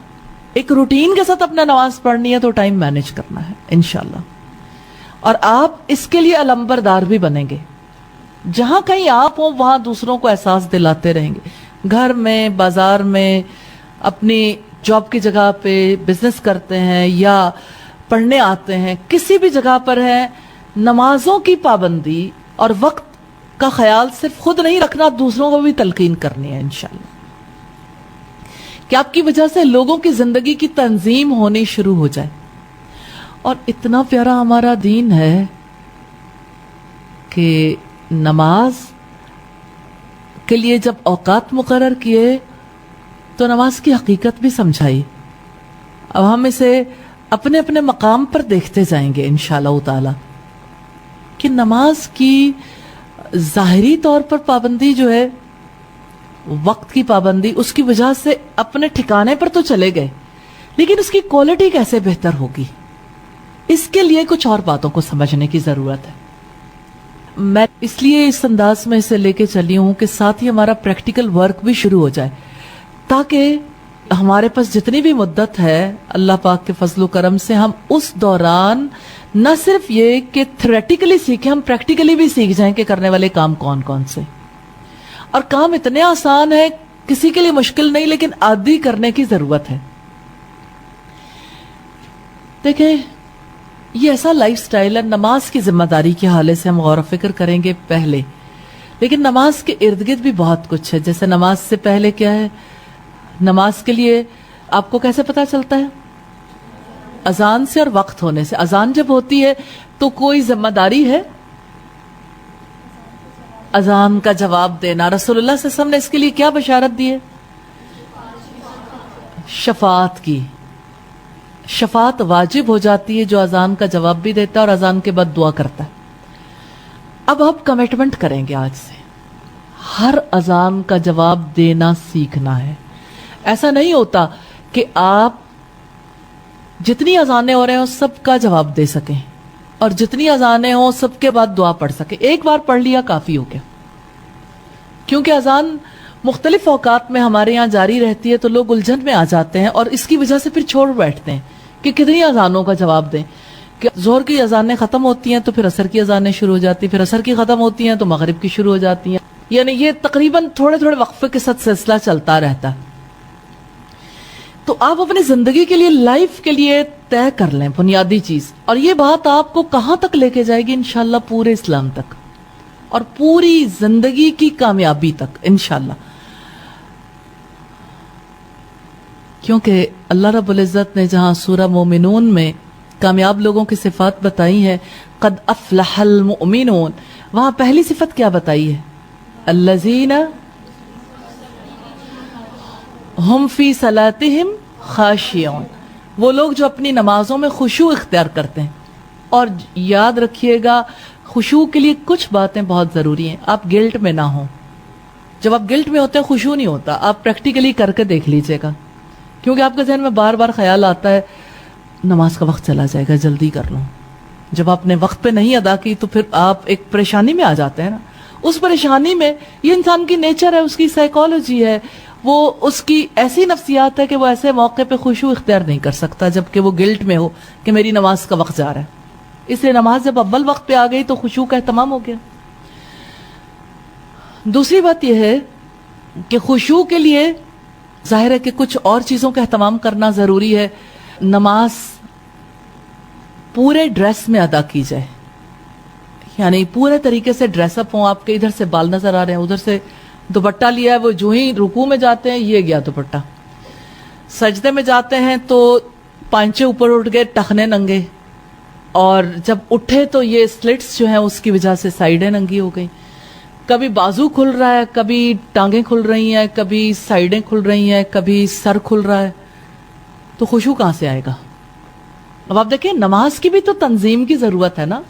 ایک روٹین کے ساتھ اپنا نماز پڑھنی ہے تو ٹائم مینج کرنا ہے انشاءاللہ. اور آپ اس کے لیے علمبردار بھی بنیں گے. جہاں کہیں آپ ہوں وہاں دوسروں کو احساس دلاتے رہیں گے، گھر میں، بازار میں، اپنی جاب کی جگہ پہ بزنس کرتے ہیں یا پڑھنے آتے ہیں، کسی بھی جگہ پر ہے، نمازوں کی پابندی اور وقت کا خیال صرف خود نہیں رکھنا، دوسروں کو بھی تلقین کرنی ہے انشاءاللہ، کہ آپ کی وجہ سے لوگوں کی زندگی کی تنظیم ہونی شروع ہو جائے. اور اتنا پیارا ہمارا دین ہے کہ نماز کے لیے جب اوقات مقرر کیے تو نماز کی حقیقت بھی سمجھائی. اب ہم اسے اپنے اپنے مقام پر دیکھتے جائیں گے انشاءاللہ تعالی کہ نماز کی ظاہری طور پر پابندی جو ہے، وقت کی پابندی، اس کی وجہ سے اپنے ٹھکانے پر تو چلے گئے، لیکن اس کی کوالٹی کیسے بہتر ہوگی، اس کے لیے کچھ اور باتوں کو سمجھنے کی ضرورت ہے. میں اس لیے اس انداز میں اسے لے کے چلی ہوں کہ ساتھ ہی ہمارا پریکٹیکل ورک بھی شروع ہو جائے، تاکہ ہمارے پاس جتنی بھی مدت ہے اللہ پاک کے فضل و کرم سے ہم اس دوران نہ صرف یہ کہ تھیوریٹیکلی سیکھیں، ہم پریکٹیکلی بھی سیکھ جائیں کہ کرنے والے کام کون کون سے. اور کام اتنے آسان ہے، کسی کے لیے مشکل نہیں، لیکن عادی کرنے کی ضرورت ہے. دیکھیں یہ ایسا لائف سٹائل ہے، نماز کی ذمہ داری کے حوالے سے ہم غور و فکر کریں گے پہلے، لیکن نماز کے ارد گرد بھی بہت کچھ ہے. جیسے نماز سے پہلے کیا ہے، نماز کے لیے آپ کو کیسے پتا چلتا ہے؟ اذان سے اور وقت ہونے سے. اذان جب ہوتی ہے تو کوئی ذمہ داری ہے اذان کا جواب دینا. رسول اللہ صلی اللہ علیہ وسلم نے اس کے لیے کیا بشارت دی ہے؟ شفاعت کی. شفاعت واجب ہو جاتی ہے جو اذان کا جواب بھی دیتا ہے اور اذان کے بعد دعا کرتا ہے. اب آپ کمٹمنٹ کریں گے آج سے ہر اذان کا جواب دینا سیکھنا ہے. ایسا نہیں ہوتا کہ آپ جتنی اذانیں ہو رہے ہیں سب کا جواب دے سکیں اور جتنی اذانیں ہوں سب کے بعد دعا پڑھ سکیں. ایک بار پڑھ لیا کافی ہو گیا، کیونکہ اذان مختلف اوقات میں ہمارے یہاں جاری رہتی ہے تو لوگ الجھن میں آ جاتے ہیں اور اس کی وجہ سے پھر چھوڑ بیٹھتے ہیں کہ کتنی اذانوں کا جواب دیں. کہ ظہر کی اذانیں ختم ہوتی ہیں تو پھر عصر کی اذانیں شروع ہو جاتی ہیں، پھر عصر کی ختم ہوتی ہیں تو مغرب کی شروع ہو جاتی ہیں. یعنی یہ تقریباً تھوڑے تھوڑے وقفے کے ساتھ سلسلہ چلتا رہتا ہے. تو آپ اپنی زندگی کے لیے، لائف کے لیے طے کر لیں بنیادی چیز، اور یہ بات آپ کو کہاں تک لے کے جائے گی؟ انشاءاللہ پورے اسلام تک اور پوری زندگی کی کامیابی تک انشاءاللہ. کیونکہ اللہ رب العزت نے جہاں سورہ مومنون میں کامیاب لوگوں کی صفات بتائی ہے، قد افلح المؤمنون، وہاں پہلی صفت کیا بتائی ہے؟ الذین ہم فی صلاتہم خاشعون، وہ لوگ جو اپنی نمازوں میں خشوع اختیار کرتے ہیں. اور یاد رکھیے گا خشوع کے لیے کچھ باتیں بہت ضروری ہیں. آپ گلٹ میں نہ ہوں. جب آپ گلٹ میں ہوتے ہیں خشوع نہیں ہوتا. آپ پریکٹیکلی کر کے دیکھ لیجئے گا، کیونکہ آپ کے ذہن میں بار بار خیال آتا ہے نماز کا وقت چلا جائے گا، جلدی کر لوں. جب آپ نے وقت پہ نہیں ادا کی تو پھر آپ ایک پریشانی میں آ جاتے ہیں نا. اس پریشانی میں یہ انسان کی نیچر ہے، اس کی سائیکالوجی ہے، وہ اس کی ایسی نفسیات ہے کہ وہ ایسے موقع پہ خشوع اختیار نہیں کر سکتا جبکہ وہ گلٹ میں ہو کہ میری نماز کا وقت جا رہا ہے. اس لیے نماز جب اول وقت پہ آ گئی تو خشوع کا اہتمام ہو گیا. دوسری بات یہ ہے کہ خشوع کے لیے ظاہر ہے کہ کچھ اور چیزوں کا اہتمام کرنا ضروری ہے. نماز پورے ڈریس میں ادا کی جائے، یعنی پورے طریقے سے ڈریس اپ ہوں. آپ کے ادھر سے بال نظر آ رہے ہیں، ادھر سے دوپٹہ لیا ہے، وہ جو ہی رکوع میں جاتے ہیں یہ گیا دوپٹہ، سجدے میں جاتے ہیں تو پانچے اوپر اٹھ گئے، ٹخنے ننگے، اور جب اٹھے تو یہ سلٹس جو ہیں اس کی وجہ سے سائیڈیں ننگی ہو گئی. کبھی بازو کھل رہا ہے، کبھی ٹانگیں کھل رہی ہیں، کبھی سائیڈیں کھل رہی ہیں، کبھی سر کھل رہا ہے. تو خشوع کہاں سے آئے گا؟ اب آپ دیکھیں نماز کی بھی تو تنظیم کی ضرورت ہے نا.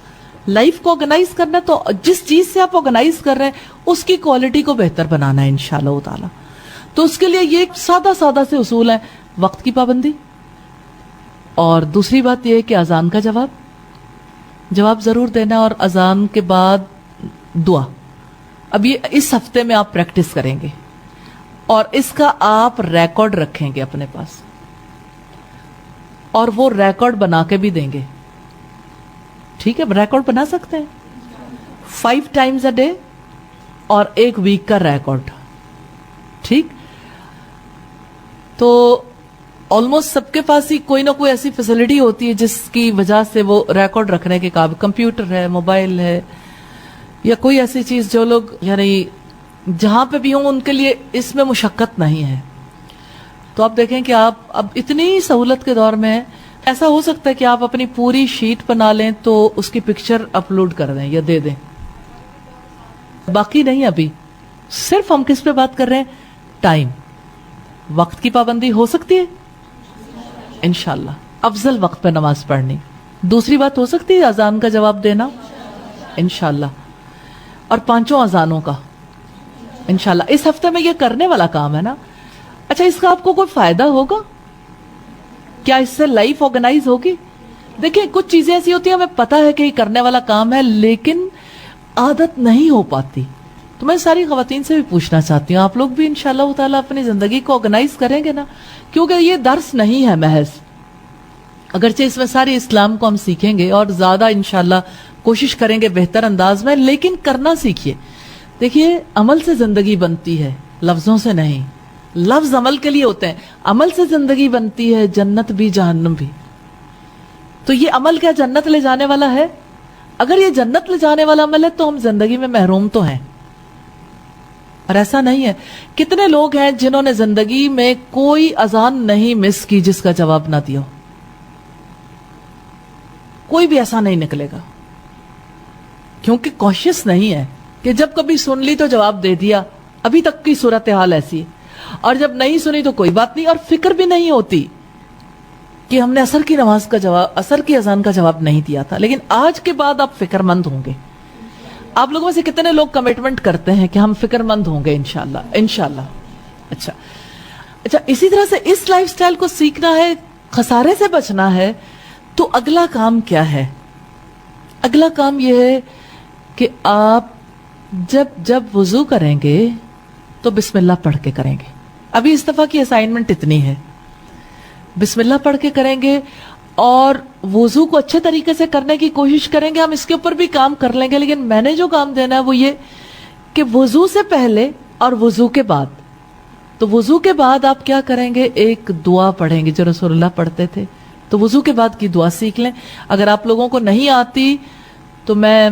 لائف کو آرگنائز کرنا، تو جس چیز سے آپ آرگنائز کر رہے ہیں اس کی کوالٹی کو بہتر بنانا ہے انشاءاللہ تعالی. تو اس کے لیے یہ سادہ سادہ سے اصول ہیں. وقت کی پابندی، اور دوسری بات یہ ہے کہ اذان کا جواب ضرور دینا، اور اذان کے بعد دعا. اب یہ اس ہفتے میں آپ پریکٹس کریں گے اور اس کا آپ ریکارڈ رکھیں گے اپنے پاس، اور وہ ریکارڈ بنا کے بھی دیں گے. ٹھیک ہے؟ ریکارڈ بنا سکتے ہیں 5 times a day اور 1 week کا ریکارڈ. ٹھیک؟ تو آلموسٹ سب کے پاس ہی کوئی نہ کوئی ایسی فیسلٹی ہوتی ہے جس کی وجہ سے وہ ریکارڈ رکھنے کے قابل، کمپیوٹر ہے، موبائل ہے، یا کوئی ایسی چیز جو لوگ یعنی جہاں پہ بھی ہوں ان کے لیے اس میں مشقت نہیں ہے. تو آپ دیکھیں کہ آپ اب اتنی سہولت کے دور میں ایسا ہو سکتا ہے کہ آپ اپنی پوری شیٹ بنا لیں تو اس کی پکچر اپلوڈ کر دیں یا دے دیں. باقی نہیں، ابھی صرف ہم کس پہ بات کر رہے ہیں؟ ٹائم، وقت کی پابندی ہو سکتی ہے انشاءاللہ. افضل وقت پہ نماز پڑھنی. دوسری بات ہو سکتی ہے اذان کا جواب دینا انشاءاللہ، اور 5 اذانوں کا انشاءاللہ. اس ہفتے میں یہ کرنے والا کام ہے نا. اچھا، اس کا آپ کو کوئی فائدہ ہوگا کیا؟ اس سے لائف آرگنائز ہوگی؟ دیکھیں کچھ چیزیں ایسی ہوتی ہیں ہمیں پتا ہے کہ یہ کرنے والا کام ہے لیکن عادت نہیں ہو پاتی. تو میں ساری خواتین سے بھی پوچھنا چاہتی ہوں آپ لوگ بھی انشاءاللہ تعالیٰ اپنی زندگی کو آرگنائز کریں گے نا، کیونکہ یہ درس نہیں ہے محض، اگرچہ اس میں ساری اسلام کو ہم سیکھیں گے اور زیادہ انشاءاللہ کوشش کریں گے بہتر انداز میں، لیکن کرنا سیکھیے. دیکھیے عمل سے زندگی بنتی ہے، لفظوں سے نہیں. لفظ عمل کے لیے ہوتے ہیں، عمل سے زندگی بنتی ہے، جنت بھی جہنم بھی. تو یہ عمل کیا جنت لے جانے والا ہے؟ اگر یہ جنت لے جانے والا عمل ہے تو ہم زندگی میں محروم تو ہیں. اور ایسا نہیں ہے، کتنے لوگ ہیں جنہوں نے زندگی میں کوئی اذان نہیں مس کی جس کا جواب نہ دیا. کوئی بھی ایسا نہیں نکلے گا، کیونکہ کوشش نہیں ہے کہ جب کبھی سن لی تو جواب دے دیا. ابھی تک کی صورتحال ایسی ہے. اور جب نہیں سنی تو کوئی بات نہیں، اور فکر بھی نہیں ہوتی کہ ہم نے عصر کی نماز کا جواب، عصر کی اذان کا جواب نہیں دیا تھا. لیکن آج کے بعد آپ فکر مند ہوں گے. آپ لوگوں میں سے کتنے لوگ کمٹمنٹ کرتے ہیں کہ ہم فکر مند ہوں گے انشاءاللہ؟ انشاءاللہ. اچھا، اسی طرح سے اس لائف سٹائل کو سیکھنا ہے، خسارے سے بچنا ہے. تو اگلا کام کیا ہے؟ اگلا کام یہ ہے کہ آپ جب وضو کریں گے تو بسم اللہ پڑھ کے کریں گے. ابھی اس دفعہ کی اسائنمنٹ اتنی ہے، بسم اللہ پڑھ کے کریں گے اور وضو کو اچھے طریقے سے کرنے کی کوشش کریں گے. ہم اس کے اوپر بھی کام کر لیں گے، لیکن میں نے جو کام دینا ہے وہ یہ کہ وضو سے پہلے اور وضو کے بعد. تو وضو کے بعد آپ کیا کریں گے؟ ایک دعا پڑھیں گے جو رسول اللہ پڑھتے تھے. تو وضو کے بعد کی دعا سیکھ لیں. اگر آپ لوگوں کو نہیں آتی تو میں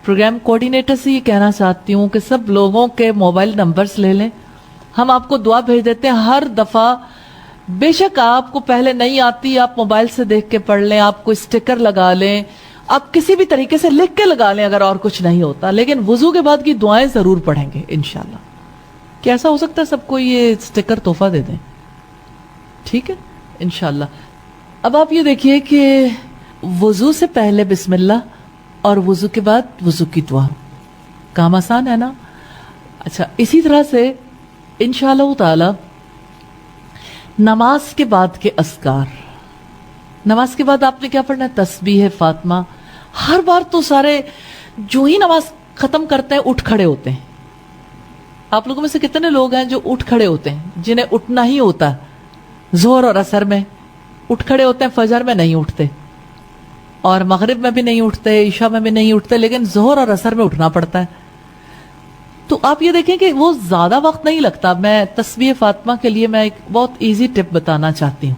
پروگرام کوارڈینیٹر سے یہ کہنا چاہتی ہوں کہ سب لوگوں کے موبائل نمبرز لے لیں، ہم آپ کو دعا بھیج دیتے ہیں. ہر دفعہ بے شک آپ کو پہلے نہیں آتی، آپ موبائل سے دیکھ کے پڑھ لیں، آپ کو اسٹیکر لگا لیں، آپ کسی بھی طریقے سے لکھ کے لگا لیں اگر اور کچھ نہیں ہوتا، لیکن وضو کے بعد کی دعائیں ضرور پڑھیں گے انشاءاللہ. کیسا ہو سکتا ہے سب کو یہ اسٹیکر تحفہ دے دیں؟ ٹھیک ہے انشاءاللہ. اب آپ یہ دیکھیے کہ وضو سے پہلے بسم اللہ اور وضو کے بعد وضو کی دعا، کام آسان ہے نا؟ اچھا، اسی طرح سے انشاءاللہ تعالی نماز کے بعد کے اذکار. نماز کے بعد آپ نے کیا پڑھنا ہے؟ تسبیح فاطمہ. ہر بار تو سارے جو ہی نماز ختم کرتے ہیں اٹھ کھڑے ہوتے ہیں. آپ لوگوں میں سے کتنے لوگ ہیں جو اٹھ کھڑے ہوتے ہیں، جنہیں اٹھنا ہی ہوتا ہے؟ ظہر اور عصر میں اٹھ کھڑے ہوتے ہیں، فجر میں نہیں اٹھتے، اور مغرب میں بھی نہیں اٹھتے، عشاء میں بھی نہیں اٹھتے، لیکن ظہر اور عصر میں اٹھنا پڑتا ہے. تو آپ یہ دیکھیں کہ وہ زیادہ وقت نہیں لگتا. میں تسبیح فاطمہ کے لیے میں ایک بہت ایزی ٹپ بتانا چاہتی ہوں.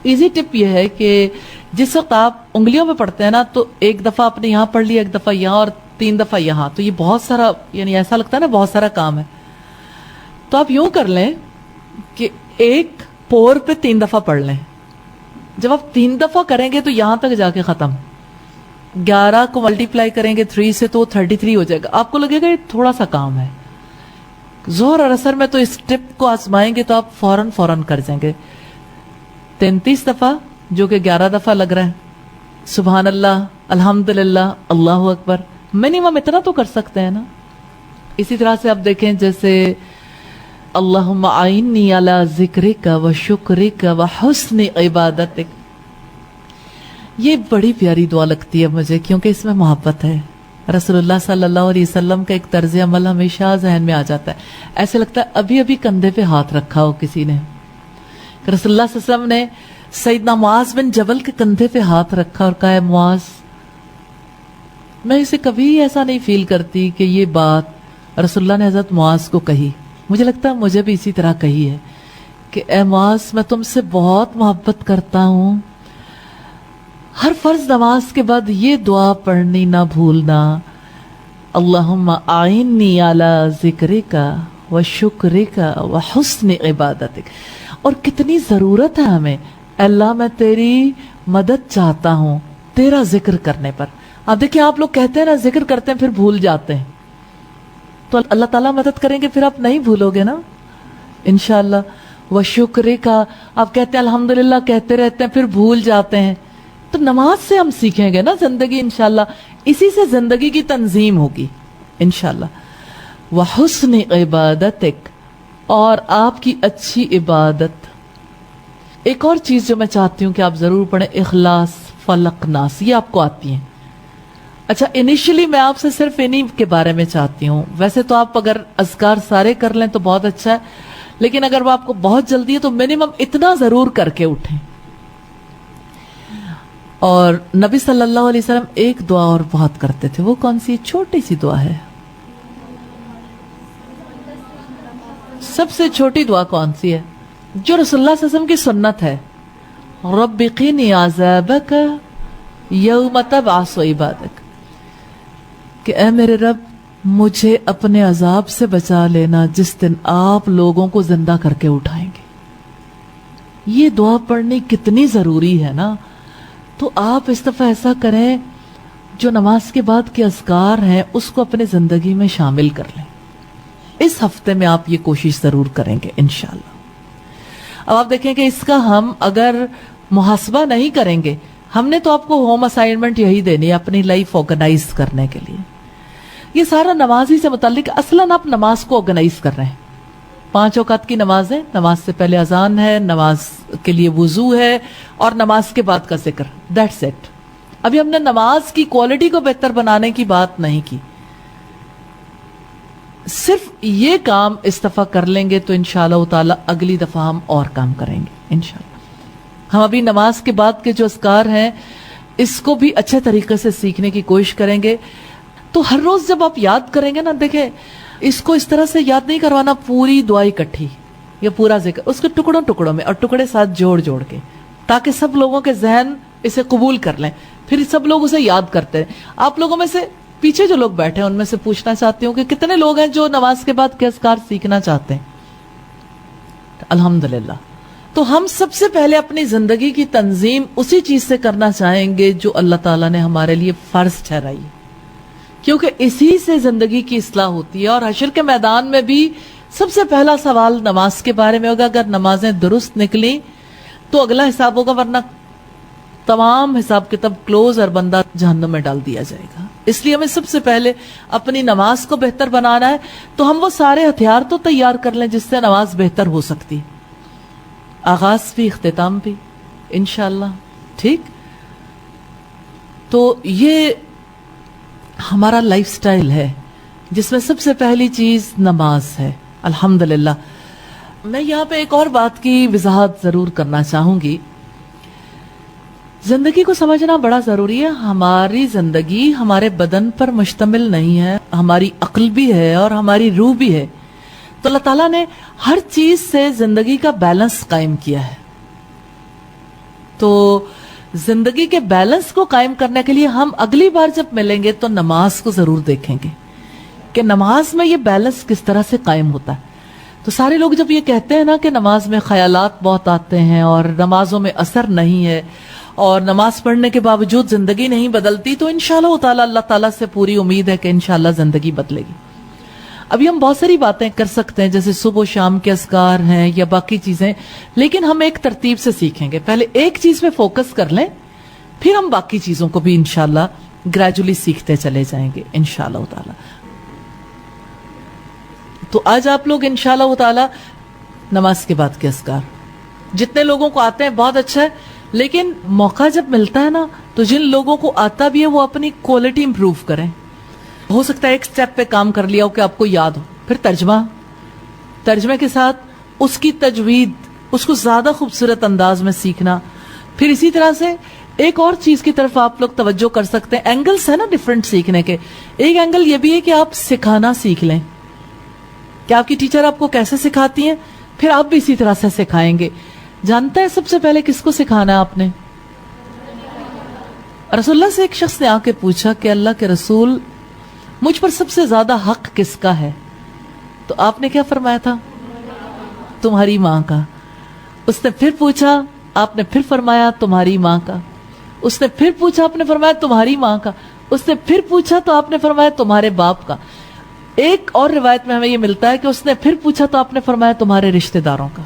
ایزی ٹپ یہ ہے کہ جس وقت آپ انگلیوں میں پڑھتے ہیں نا، تو ایک دفعہ آپ نے یہاں پڑھ لیا، ایک دفعہ یہاں، اور 3 دفعہ یہاں، تو یہ بہت سارا، یعنی ایسا لگتا ہے نا بہت سارا کام ہے. تو آپ یوں کر لیں کہ ایک پور پہ 3 دفعہ پڑھ لیں. جب آپ 3 دفعہ کریں گے تو یہاں تک جا کے ختم. 11 کو ملٹیپلائی کریں گے 3 سے تو 33 ہو جائے گا. آپ کو لگے گا یہ تھوڑا سا کام ہے. ظہر اور عصر میں تو اس ٹپ کو آزمائیں گے تو آپ فوراً کر جائیں گے. 33 دفعہ جو کہ 11 دفعہ لگ رہا ہے. سبحان اللہ، الحمدللہ، اللہ اکبر، منیمم اتنا تو کر سکتے ہیں نا. اسی طرح سے آپ دیکھیں جیسے اللہم اعنی علی ذکرک و شکرک و حسن عبادتک. یہ بڑی پیاری دعا لگتی ہے مجھے، کیونکہ اس میں محبت ہے. رسول اللہ صلی اللہ علیہ وسلم کا ایک طرز عمل ہمیشہ ذہن میں آ جاتا ہے. ایسے لگتا ہے ابھی ابھی کندھے پہ ہاتھ رکھا ہو کسی نے. رسول اللہ صلی اللہ علیہ وسلم نے سیدنا معاذ بن جبل کے کندھے پہ ہاتھ رکھا اور کہا، معاذ، میں اسے کبھی ایسا نہیں فیل کرتی کہ یہ بات رسول اللہ نے حضرت معاذ کو کہی. مجھے لگتا ہے مجھے بھی اسی طرح کہی ہے کہ اے معاذ، میں تم سے بہت محبت کرتا ہوں. ہر فرض نماز کے بعد یہ دعا پڑھنی نہ بھولنا، اللہم اعنی علی ذکرک و شکرک و حسن عبادتک. اور کتنی ضرورت ہے ہمیں، اللہ میں تیری مدد چاہتا ہوں تیرا ذکر کرنے پر. آپ دیکھیں، آپ لوگ کہتے ہیں نا ذکر کرتے ہیں پھر بھول جاتے ہیں، تو اللہ تعالیٰ مدد کریں گے پھر آپ نہیں بھولو گے نا انشاءاللہ. و شکرک، آپ کہتے ہیں الحمدللہ کہتے رہتے ہیں پھر بھول جاتے ہیں. تو نماز سے ہم سیکھیں گے نا زندگی انشاءاللہ، اسی سے زندگی کی تنظیم ہوگی انشاءاللہ. وحسن عبادتک، اور آپ کی اچھی عبادت. ایک اور چیز جو میں چاہتی ہوں کہ آپ ضرور پڑھیں، اخلاص، فلق، ناس، یہ آپ کو آتی ہیں. اچھا، انیشلی میں آپ سے صرف انہی کے بارے میں چاہتی ہوں. ویسے تو آپ اگر اذکار سارے کر لیں تو بہت اچھا ہے، لیکن اگر وہ آپ کو بہت جلدی ہے تو منیمم اتنا ضرور کر کے اٹھیں. اور نبی صلی اللہ علیہ وسلم ایک دعا اور بہت کرتے تھے. وہ کون سی؟ چھوٹی سی دعا ہے. سب سے چھوٹی دعا کون سی ہے؟ جو رسول اللہ صلی اللہ علیہ وسلم کی سنت ہے، رب قنی عذابک یوم تبعث عبادک، کہ اے میرے رب مجھے اپنے عذاب سے بچا لینا جس دن آپ لوگوں کو زندہ کر کے اٹھائیں گے. یہ دعا پڑھنی کتنی ضروری ہے نا. تو آپ اس دفعہ ایسا کریں، جو نماز کے بعد کے اذکار ہیں اس کو اپنے زندگی میں شامل کر لیں. اس ہفتے میں آپ یہ کوشش ضرور کریں گے انشاءاللہ. اب آپ دیکھیں کہ اس کا ہم اگر محاسبہ نہیں کریں گے، ہم نے تو آپ کو ہوم اسائنمنٹ یہی دینی ہے اپنی لائف آرگنائز کرنے کے لیے. یہ سارا نماز ہی سے متعلق. اصلاً آپ نماز کو آرگنائز کر رہے ہیں. 5 اوقات کی نماز ہے، نماز سے پہلے اذان ہے، نماز کے لیے وضو ہے، اور نماز کے بعد کا ذکر. That's it. ابھی ہم نے نماز کی کوالٹی کو بہتر بنانے کی بات نہیں کی. صرف یہ کام اس دفعہ کر لیں گے تو انشاءاللہ تعالی اگلی دفعہ ہم اور کام کریں گے انشاءاللہ. ہم ابھی نماز کے بعد کے جو اذکار ہیں اس کو بھی اچھے طریقے سے سیکھنے کی کوشش کریں گے. تو ہر روز جب آپ یاد کریں گے نا، دیکھیں اس کو اس طرح سے یاد نہیں کروانا پوری دعا اکٹھی یا پورا ذکر، اس کے ٹکڑوں میں اور ٹکڑے ساتھ جوڑ کے، تاکہ سب لوگوں کے ذہن اسے قبول کر لیں، پھر سب لوگ اسے یاد کرتے ہیں. آپ لوگوں میں سے پیچھے جو لوگ بیٹھے ہیں ان میں سے پوچھنا چاہتی ہوں کہ کتنے لوگ ہیں جو نماز کے بعد کے اذکار سیکھنا چاہتے ہیں؟ الحمدللہ تو ہم سب سے پہلے اپنی زندگی کی تنظیم اسی چیز سے کرنا چاہیں گے جو اللہ تعالیٰ نے ہمارے لیے فرض ٹھہرائی ہے، کیونکہ اسی سے زندگی کی اصلاح ہوتی ہے. اور حشر کے میدان میں بھی سب سے پہلا سوال نماز کے بارے میں ہوگا. اگر نمازیں درست نکلیں تو اگلا حساب ہوگا، ورنہ تمام حساب کتاب کلوز اور بندہ جہنم میں ڈال دیا جائے گا. اس لیے ہمیں سب سے پہلے اپنی نماز کو بہتر بنانا ہے. تو ہم وہ سارے ہتھیار تو تیار کر لیں جس سے نماز بہتر ہو سکتی، آغاز بھی اختتام بھی انشاءاللہ. ٹھیک، تو یہ ہمارا لائف سٹائل ہے جس میں سب سے پہلی چیز نماز ہے. الحمدللہ. میں یہاں پہ ایک اور بات کی وضاحت ضرور کرنا چاہوں گی. زندگی کو سمجھنا بڑا ضروری ہے. ہماری زندگی ہمارے بدن پر مشتمل نہیں ہے، ہماری عقل بھی ہے اور ہماری روح بھی ہے. تو اللہ تعالیٰ نے ہر چیز سے زندگی کا بیلنس قائم کیا ہے. تو زندگی کے بیلنس کو قائم کرنے کے لیے ہم اگلی بار جب ملیں گے تو نماز کو ضرور دیکھیں گے کہ نماز میں یہ بیلنس کس طرح سے قائم ہوتا ہے. تو سارے لوگ جب یہ کہتے ہیں نا کہ نماز میں خیالات بہت آتے ہیں اور نمازوں میں اثر نہیں ہے اور نماز پڑھنے کے باوجود زندگی نہیں بدلتی، تو انشاءاللہ تعالی اللہ تعالیٰ سے پوری امید ہے کہ انشاءاللہ زندگی بدلے گی. ابھی ہم بہت ساری باتیں کر سکتے ہیں جیسے صبح و شام کے اذکار ہیں یا باقی چیزیں، لیکن ہم ایک ترتیب سے سیکھیں گے. پہلے ایک چیز پہ فوکس کر لیں، پھر ہم باقی چیزوں کو بھی انشاءاللہ گریجولی سیکھتے چلے جائیں گے انشاءاللہ تعالی. تو آج آپ لوگ انشاءاللہ تعالی نماز کے بعد کے اذکار جتنے لوگوں کو آتے ہیں بہت اچھا ہے، لیکن موقع جب ملتا ہے نا تو جن لوگوں کو آتا بھی ہے وہ اپنی کوالٹی امپروو کریں. ہو سکتا ہے ایک سٹیپ پہ کام کر لیا ہو کہ آپ کو یاد ہو، پھر ترجمے کے ساتھ اس کی تجوید، اس کو زیادہ خوبصورت انداز میں سیکھنا. پھر اسی طرح سے ایک اور چیز کی طرف آپ لوگ توجہ کر سکتے ہیں. اینگلز ہیں نا ڈیفرنٹ سیکھنے کے. ایک اینگل یہ بھی ہے کہ آپ سکھانا سیکھ لیں کہ آپ کی ٹیچر آپ کو کیسے سکھاتی ہیں، پھر آپ بھی اسی طرح سے سکھائیں گے. جانتا ہے سب سے پہلے کس کو سکھانا ہے آپ نے؟ رسول اللہ سے ایک شخص نے آ کے پوچھا کہ اللہ کے رسول، مجھ پر سب سے زیادہ حق کس کا ہے؟ تو آپ نے کیا فرمایا تھا؟ تمہاری ماں کا. اس نے پھر پوچھا، آپ نے پھر فرمایا تمہاری ماں کا. اس نے پھر پوچھا، آپ نے فرمایا تمہاری ماں کا. اس نے پھر پوچھا تو آپ نے فرمایا تمہارے باپ کا. ایک اور روایت میں ہمیں یہ ملتا ہے کہ اس نے پھر پوچھا تو آپ نے فرمایا تمہارے رشتہ داروں کا.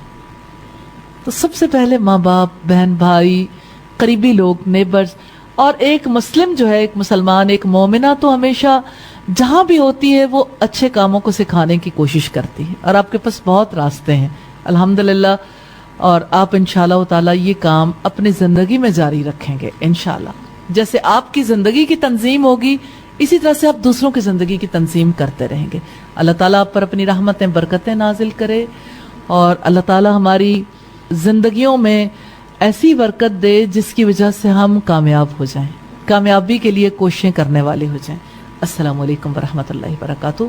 تو سب سے پہلے ماں باپ، بہن بھائی، قریبی لوگ، نیبرز. اور ایک مسلم جو ہے، ایک مسلمان، ایک مومنہ تو ہمیشہ جہاں بھی ہوتی ہے وہ اچھے کاموں کو سکھانے کی کوشش کرتی ہے. اور آپ کے پاس بہت راستے ہیں الحمدللہ، اور آپ انشاءاللہ تعالی یہ کام اپنی زندگی میں جاری رکھیں گے انشاءاللہ. جیسے آپ کی زندگی کی تنظیم ہوگی اسی طرح سے آپ دوسروں کی زندگی کی تنظیم کرتے رہیں گے. اللہ تعالیٰ آپ پر اپنی رحمتیں، برکتیں نازل کرے، اور اللہ تعالیٰ ہماری زندگیوں میں ایسی برکت دے جس کی وجہ سے ہم کامیاب ہو جائیں، کامیابی کے لیے کوششیں کرنے والے ہو جائیں. السلام علیکم ورحمۃ اللہ وبرکاتہ.